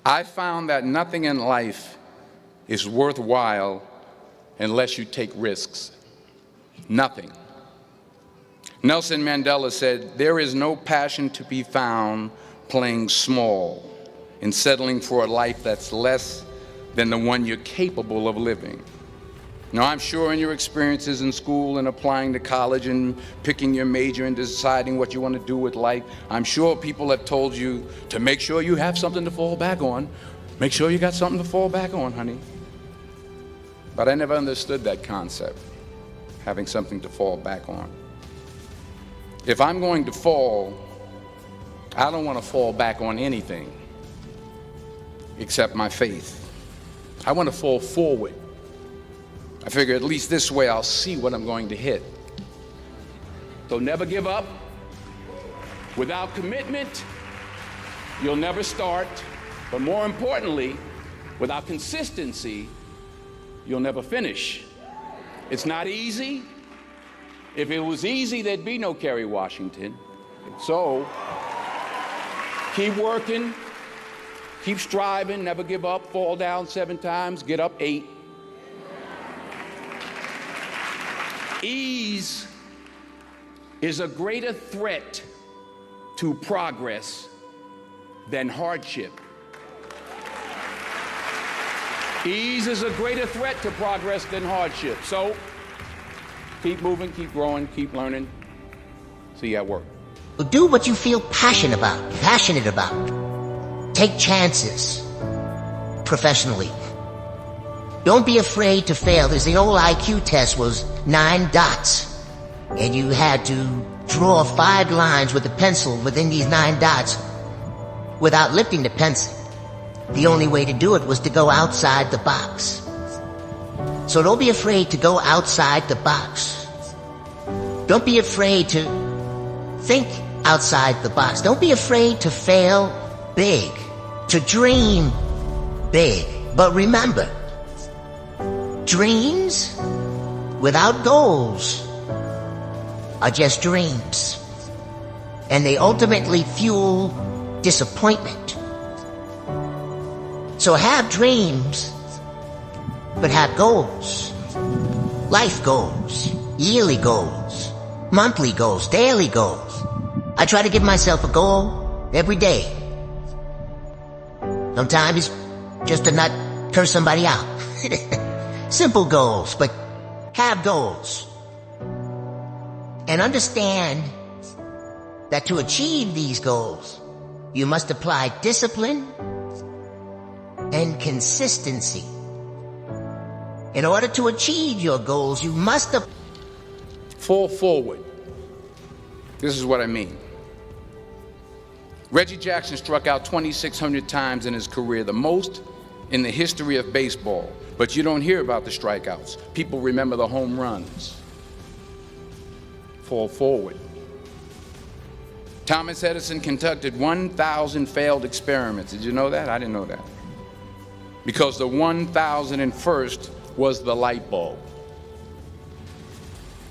I found that nothing in life is worthwhile unless you take risks. Nothing. Nelson Mandela said, "There is no passion to be found playing small and settling for a life that's less than the one you're capable of living." Now, I'm sure in your experiences in school and applying to college and picking your major and deciding what you want to do with life, I'm sure people have told you to make sure you have something to fall back on. Make sure you got something to fall back on, honey. But I never understood that concept, having something to fall back on. If I'm going to fall, I don't want to fall back on anything except my faith. I want to fall forward. I figure at least this way I'll see what I'm going to hit. So never give up. Without commitment, you'll never start. But more importantly, without consistency, you'll never finish. It's not easy. If it was easy, there'd be no Kerry Washington. So keep working, keep striving, never give up, fall down 7 times, get up 8. Ease is a greater threat to progress than hardship. Ease is a greater threat to progress than hardship. So keep moving, keep growing, keep learning. See you at work. Do what you feel passionate about. Take chances professionally. Don't be afraid to fail. There's the old IQ test was 9 dots. And you had to draw 5 lines with a pencil within these 9 dots without lifting the pencil. The only way to do it was to go outside the box. So don't be afraid to go outside the box. Don't be afraid to think outside the box. Don't be afraid to fail big, to dream big. But remember, dreams without goals are just dreams, and they ultimately fuel disappointment. So have dreams, but have goals. Life goals, yearly goals, monthly goals, daily goals. I try to give myself a goal every day. Sometimes it's just to not curse somebody out. Simple goals, but have goals. And understand that to achieve these goals, you must apply discipline and consistency. In order to achieve your goals, you must fall forward. This is what I mean. Reggie Jackson struck out 2,600 times in his career, the most in the history of baseball. But you don't hear about the strikeouts. People remember the home runs. Fall forward. Thomas Edison conducted 1,000 failed experiments. Did you know that? I didn't know that. Because the 1,001st was the light bulb.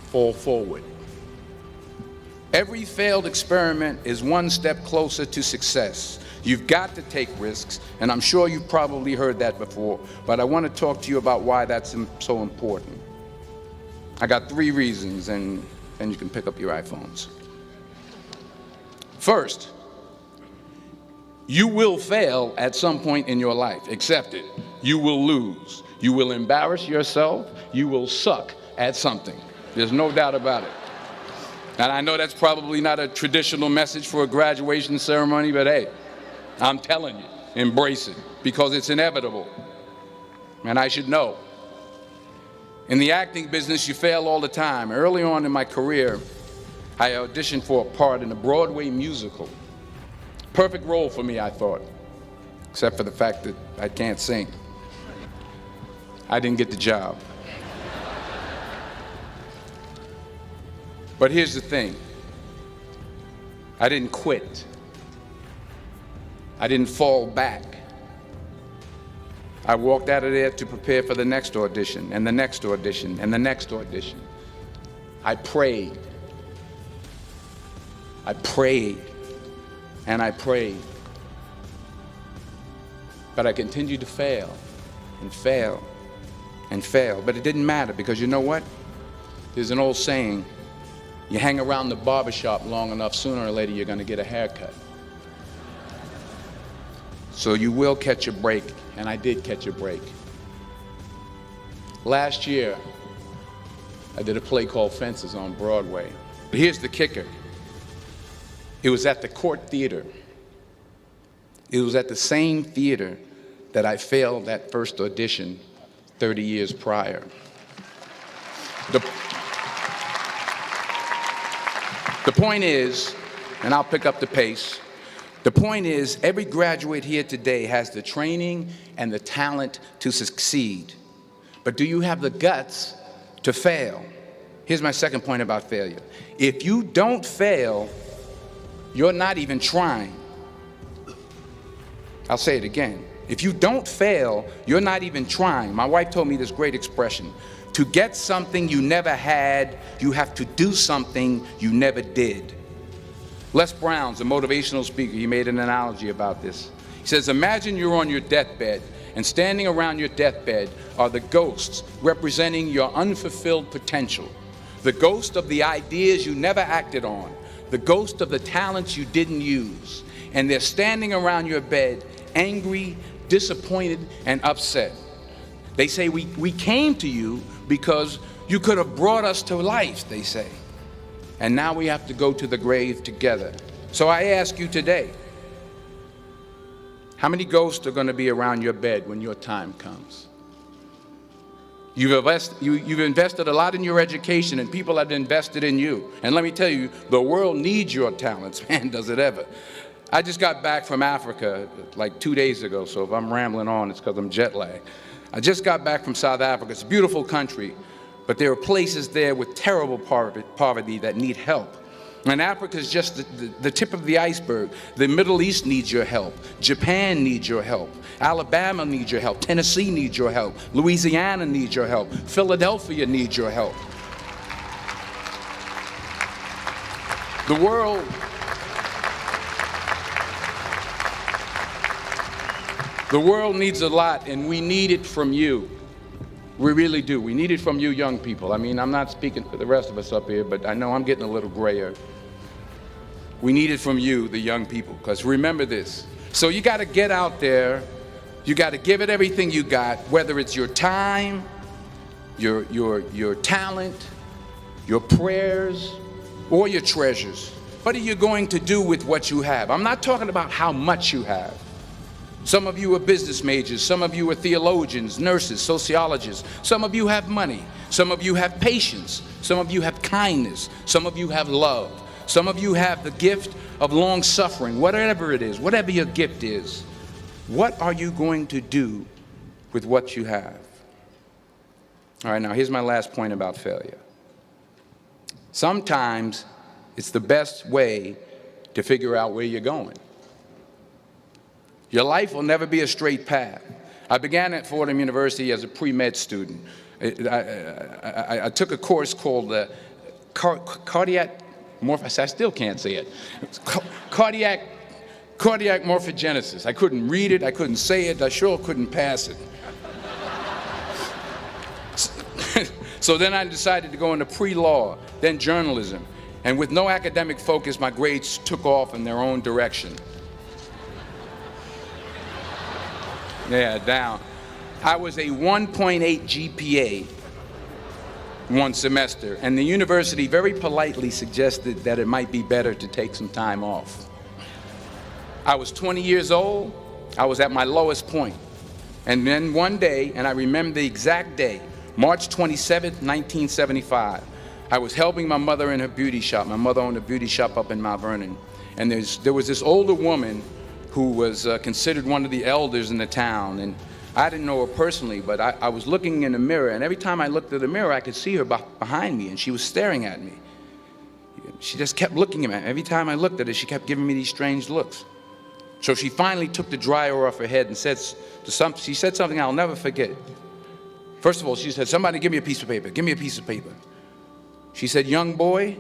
Fall forward. Every failed experiment is one step closer to success. You've got to take risks, and I'm sure you've probably heard that before, but I want to talk to you about why that's so important. I got 3 reasons, and you can pick up your iPhones. First, you will fail at some point in your life. Accept it. You will lose. You will embarrass yourself. You will suck at something. There's no doubt about it. And I know that's probably not a traditional message for a graduation ceremony, but hey, I'm telling you, embrace it, because it's inevitable. And I should know. In the acting business, you fail all the time. Early on in my career, I auditioned for a part in a Broadway musical. Perfect role for me, I thought, except for the fact that I can't sing. I didn't get the job. But here's the thing. I didn't quit. I didn't fall back. I walked out of there to prepare for the next audition, and the next audition, and the next audition. I prayed. I prayed, and I prayed. But I continued to fail and fail and fail. But it didn't matter, because you know what? There's an old saying, you hang around the barbershop long enough, sooner or later you're going to get a haircut. So you will catch a break, and I did catch a break. Last year, I did a play called Fences on Broadway. But here's the kicker. It was at the Court Theater. It was at the same theater that I failed that first audition 30 years prior. The point is, and I'll pick up the pace, the point is, every graduate here today has the training and the talent to succeed. But do you have the guts to fail? Here's my second point about failure. If you don't fail, you're not even trying. I'll say it again. If you don't fail, you're not even trying. My wife told me this great expression. To get something you never had, you have to do something you never did. Les Brown's a motivational speaker. He made an analogy about this. He says, imagine you're on your deathbed, and standing around your deathbed are the ghosts representing your unfulfilled potential. The ghost of the ideas you never acted on. The ghost of the talents you didn't use. And they're standing around your bed, angry, disappointed, and upset. They say, we came to you because you could have brought us to life, they say. And now we have to go to the grave together. So I ask you today, how many ghosts are going to be around your bed when your time comes? You've invested a lot in your education, and people have invested in you. And let me tell you, the world needs your talents, man, does it ever. I just got back from Africa like 2 days ago, so if I'm rambling on, it's because I'm jet lagged. I just got back from South Africa. It's a beautiful country, but there are places there with terrible poverty that need help. And Africa is just the tip of the iceberg. The Middle East needs your help. Japan needs your help. Alabama needs your help. Tennessee needs your help. Louisiana needs your help. Philadelphia needs your help. The world needs a lot, and we need it from you. We really do. We need it from you young people. I mean, I'm not speaking for the rest of us up here, but I know I'm getting a little grayer. We need it from you, the young people, because remember this. So you got to get out there. You got to give it everything you got, whether it's your time, your talent, your prayers, or your treasures. What are you going to do with what you have? I'm not talking about how much you have. Some of you are business majors. Some of you are theologians, nurses, sociologists. Some of you have money. Some of you have patience. Some of you have kindness. Some of you have love. Some of you have the gift of long suffering. Whatever it is, whatever your gift is, what are you going to do with what you have? All right, now here's my last point about failure. Sometimes it's the best way to figure out where you're going. Your life will never be a straight path. I began at Fordham University as a pre-med student. I took a course called cardiac morphogenesis. I still can't say it. Cardiac morphogenesis. I couldn't read it. I couldn't say it. I sure couldn't pass it. So then I decided to go into pre-law, then journalism. And with no academic focus, my grades took off in their own direction. Yeah, down. I was a 1.8 GPA one semester, and the university very politely suggested that it might be better to take some time off. I was 20 years old. I was at my lowest point. And then one day, and I remember the exact day, March 27th, 1975, I was helping my mother in her beauty shop. My mother owned a beauty shop up in Mount Vernon. And there was this older woman who was considered one of the elders in the town. And I didn't know her personally, but I was looking in the mirror, and every time I looked at the mirror, I could see her behind me, and she was staring at me. She just kept looking at me. Every time I looked at her, she kept giving me these strange looks. So she finally took the dryer off her head and she said something I'll never forget. First of all, she said, "Somebody give me a piece of paper. Give me a piece of paper." She said, "Young boy,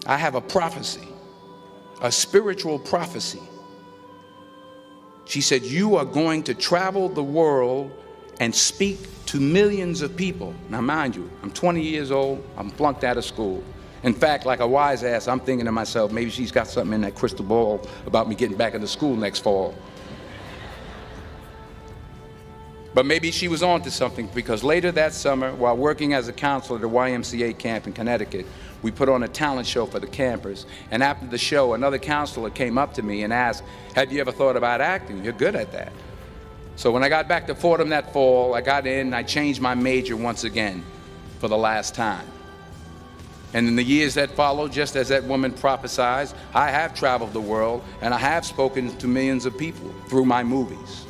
I have a prophecy, a spiritual prophecy. She said, you are going to travel the world and speak to millions of people. Now, mind you, I'm 20 years old, I'm flunked out of school. In fact, like a wise ass, I'm thinking to myself, maybe she's got something in that crystal ball about me getting back into school next fall. But maybe she was on to something, because later that summer, while working as a counselor at a YMCA camp in Connecticut, we put on a talent show for the campers. And after the show, another counselor came up to me and asked, have you ever thought about acting? You're good at that. So when I got back to Fordham that fall, I got in and I changed my major once again for the last time. And in the years that followed, just as that woman prophesied, I have traveled the world and I have spoken to millions of people through my movies.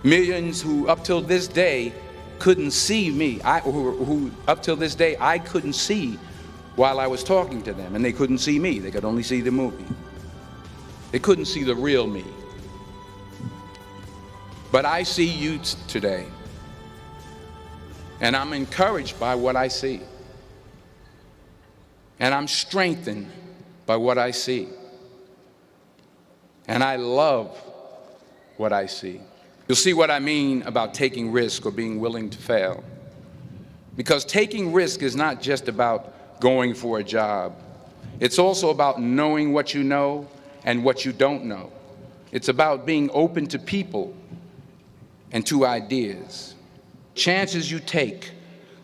Millions who up till this day couldn't see me, who up till this day I couldn't see while I was talking to them, and they couldn't see me, they could only see the movie. They couldn't see the real me. But I see you today, and I'm encouraged by what I see. And I'm strengthened by what I see. And I love what I see. You'll see what I mean about taking risk or being willing to fail. Because taking risk is not just about going for a job. It's also about knowing what you know and what you don't know. It's about being open to people and to ideas. Chances you take,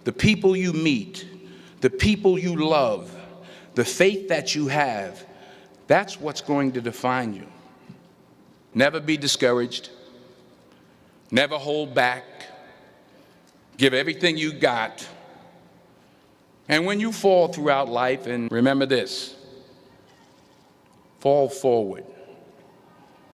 the people you meet, the people you love, the faith that you have, that's what's going to define you. Never be discouraged. Never hold back. Give everything you got. And when you fall throughout life, and remember this, fall forward.